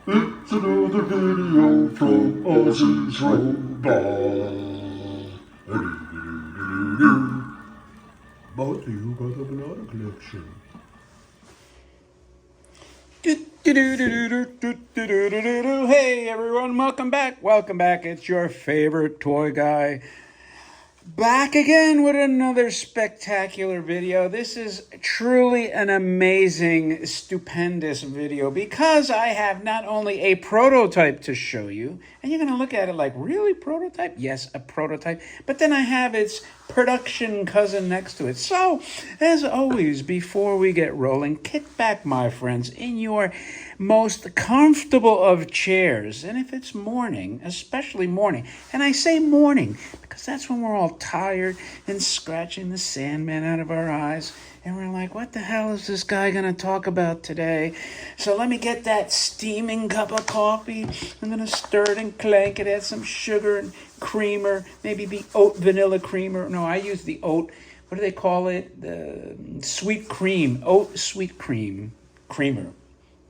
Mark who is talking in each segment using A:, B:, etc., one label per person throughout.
A: It's another video from Ozzy's Robot. Brought to you by the Banana Collection.
B: Hey everyone, welcome back. Welcome back. It's your favorite toy guy. Back again with another spectacular video. This is truly an amazing, stupendous video because I have not only a prototype to show you, and you're going to look at it like, really, prototype? Yes, a prototype. But then I have its production cousin next to it. So, as always, before we get rolling, kick back, my friends, in your most comfortable of chairs. And if it's morning, especially morning, and I say morning because that's when we're all tired and scratching the Sandman out of our eyes, and we're like, what the hell is this guy going to talk about today? So let me get that steaming cup of coffee. I'm going to stir it and clank it, add some sugar and creamer, maybe the oat vanilla creamer. No, I use the oat, what do they call it? The sweet cream, oat sweet creamer.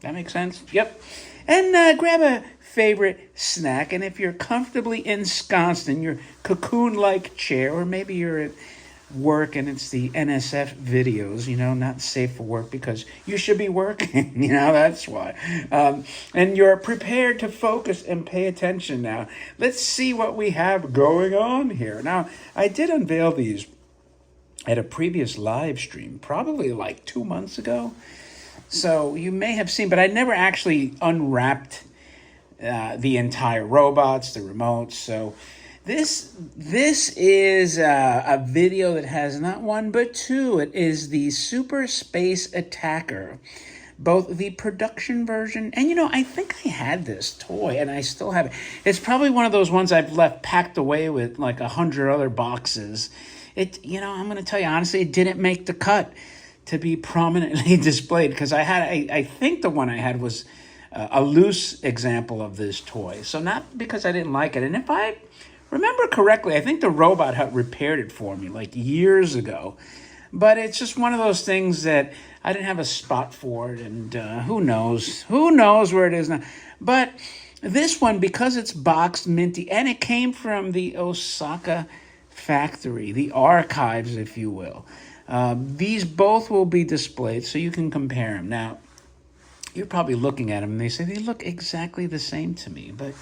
B: That makes sense? Yep. And grab a favorite snack. And if you're comfortably ensconced in your cocoon-like chair, or maybe you're at work and it's the NSF videos, not safe for work because you should be working, that's why. And you're prepared to focus and pay attention now. Let's see what we have going on here. Now, I did unveil these at a previous live stream, probably like 2 months ago. So you may have seen, but I never actually unwrapped the entire robots, the remotes. So this is a video that has not one but two. It is the Super Space Attacker, both the production version, and I think I had this toy and I still have it. It's probably one of those ones I've left packed away with like 100 other boxes. I'm going to tell you honestly, it didn't make the cut to be prominently displayed because I think the one I had was a loose example of this toy. So not because I didn't like it. And if I remember correctly, I think the Robot Hut repaired it for me like years ago. But it's just one of those things that I didn't have a spot for it. And who knows where it is now. But this one, because it's boxed minty, and it came from the Osaka factory, the archives, if you will. These both will be displayed so you can compare them. Now, you're probably looking at them and they say they look exactly the same to me, but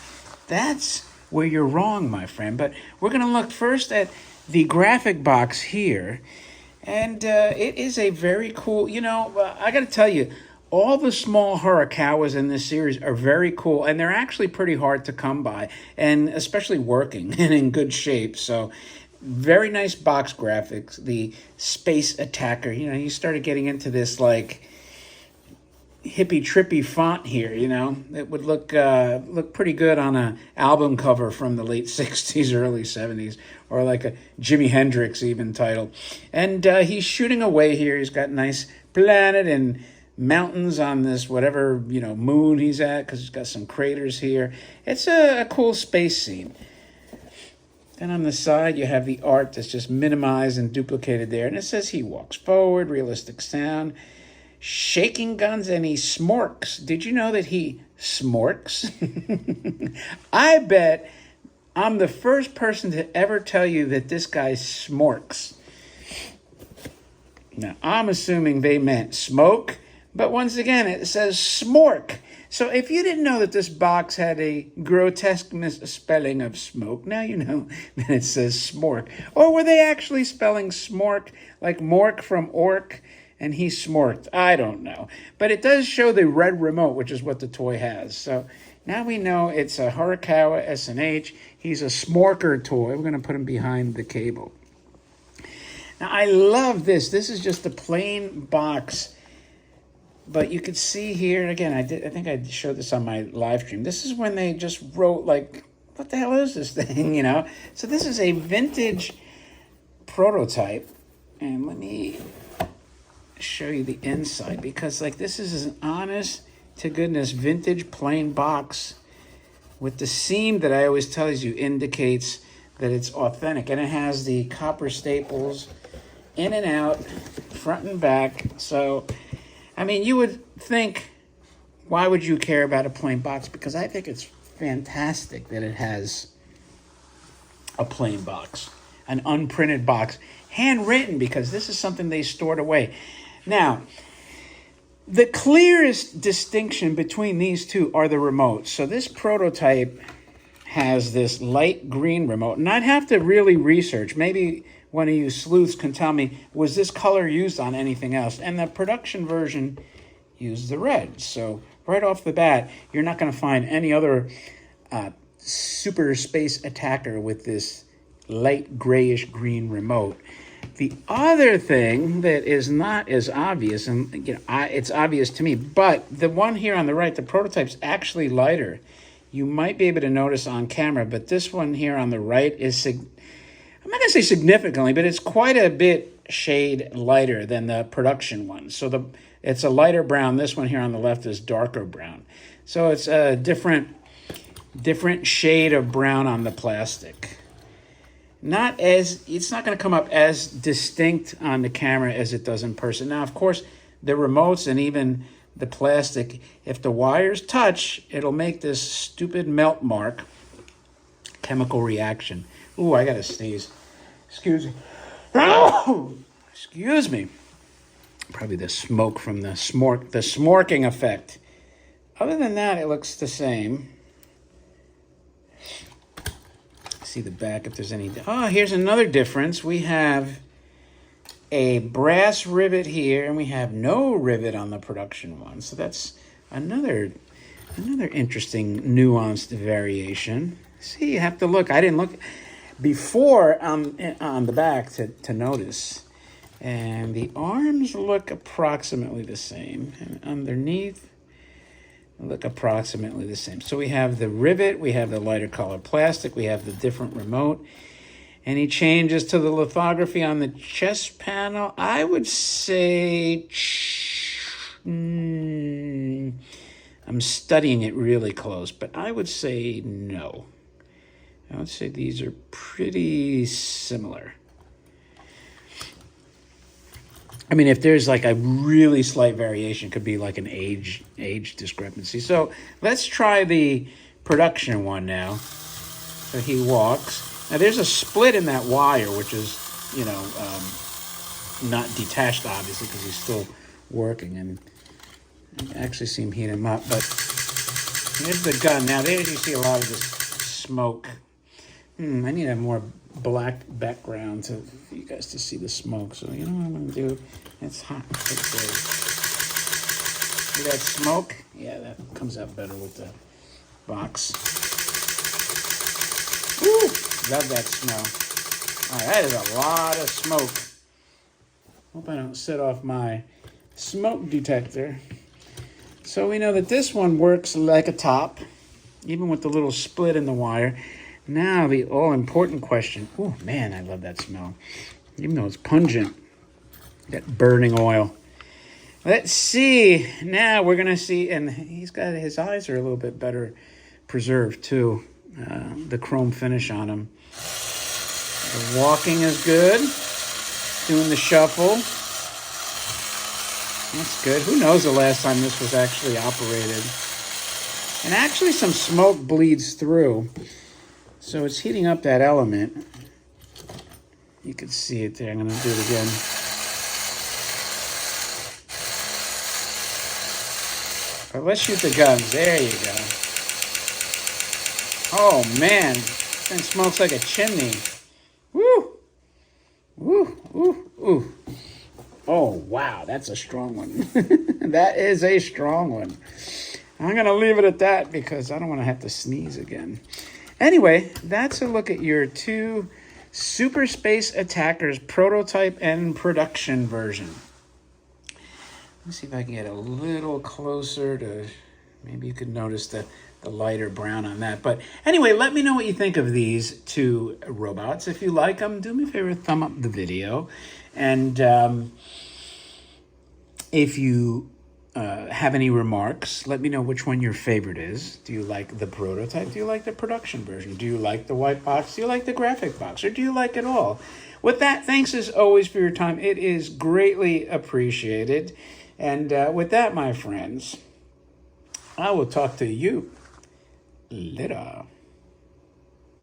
B: that's where you're wrong, my friend. But we're going to look first at the graphic box here, and it is a very cool, I got to tell you, all the small Horikawas in this series are very cool, and they're actually pretty hard to come by, and especially working and in good shape. So very nice box graphics. The Space Attacker, you started getting into this like hippie trippy font here, it would look pretty good on an album cover from the late 60s, early 70s, or like a Jimi Hendrix even title. And he's shooting away here. He's got nice planet and mountains on this whatever moon he's at, because he's got some craters here. It's a cool space scene. Then on the side, you have the art that's just minimized and duplicated there. And it says he walks forward, realistic sound, shaking guns, and he smorks. Did you know that he smorks? I bet I'm the first person to ever tell you that this guy smorks. Now, I'm assuming they meant smoke, but once again, it says smork. So if you didn't know that this box had a grotesque misspelling of smoke, now you know that it says smork. Or were they actually spelling smork like mork from orc and he smorked? I don't know. But it does show the red remote, which is what the toy has. So now we know it's a Horikawa S&H. He's a smorker toy. We're going to put him behind the cable. Now I love this. This is just a plain box. But you could see here, again, I think I showed this on my live stream. This is when they just wrote, like, what the hell is this thing, So this is a vintage prototype. And let me show you the inside, because, this is an honest-to-goodness vintage plain box with the seam that I always tell you indicates that it's authentic. And it has the copper staples in and out, front and back. So, you would think why would you care about a plain box? Because I think it's fantastic that it has a plain box, an unprinted box, handwritten, because this is something they stored away. Now, the clearest distinction between these two are the remotes. So this prototype has this light green remote, and I'd have to really research. Maybe one of you sleuths can tell me, was this color used on anything else? And the production version used the red. So right off the bat, you're not going to find any other super space attacker with this light grayish green remote. The other thing that is not as obvious, and it's obvious to me, but the one here on the right, the prototype's actually lighter. You might be able to notice on camera, but this one here on the right is, I'm not going to say significantly, but it's quite a bit shade lighter than the production one. So it's a lighter brown. This one here on the left is darker brown. So it's a different shade of brown on the plastic. It's not going to come up as distinct on the camera as it does in person. Now, of course, the remotes and even the plastic, if the wires touch, it'll make this stupid melt mark, chemical reaction. Ooh, I got to sneeze. Excuse me. Excuse me. Probably the smoke from the smorking effect. Other than that, it looks the same. See the back if there's any. Oh, here's another difference. We have a brass rivet here, and we have no rivet on the production one. So that's another interesting nuanced variation. See, you have to look. I didn't look before on the back to notice. And the arms look approximately the same. And underneath, look approximately the same. So we have the rivet, we have the lighter color plastic, we have the different remote. Any changes to the lithography on the chest panel? I would say, I'm studying it really close, but I would say no. I would say these are pretty similar. I mean, if there's like a really slight variation, it could be like an age discrepancy. So let's try the production one now. So he walks. Now there's a split in that wire, which is, not detached, obviously, because he's still working. And I actually see him heat him up. But here's the gun. Now there you see a lot of this smoke. I need a more black background for you guys to see the smoke. So you know what I'm going to do? It's hot. See that smoke? Yeah, that comes out better with the box. Woo! Love that smell. All right, that is a lot of smoke. Hope I don't set off my smoke detector. So we know that this one works like a top, even with the little split in the wire. Now the all-important question. Oh, man, I love that smell. Even though it's pungent. That burning oil. Let's see. Now we're going to see, and his eyes are a little bit better preserved, too. The chrome finish on him. The walking is good. Doing the shuffle. That's good. Who knows the last time this was actually operated. And actually some smoke bleeds through. So it's heating up that element. You can see it there. I'm going to do it again. Right, let's shoot the guns. There you go. Oh, man. This thing smokes like a chimney. Woo! Woo, woo, woo. Oh, wow. That's a strong one. That is a strong one. I'm going to leave it at that because I don't want to have to sneeze again. Anyway, that's a look at your two Super Space Attackers prototype and production version. Let's see if I can get a little closer to, maybe you could notice the lighter brown on that. But anyway, let me know what you think of these two robots. If you like them, do me a favor, thumb up the video. And if you have any remarks, let me know which one your favorite is. Do you like the prototype? Do you like the production version? Do you like the white box? Do you like the graphic box? Or do you like it all? With that, thanks as always for your time. It is greatly appreciated. And with that, my friends, I will talk to you later.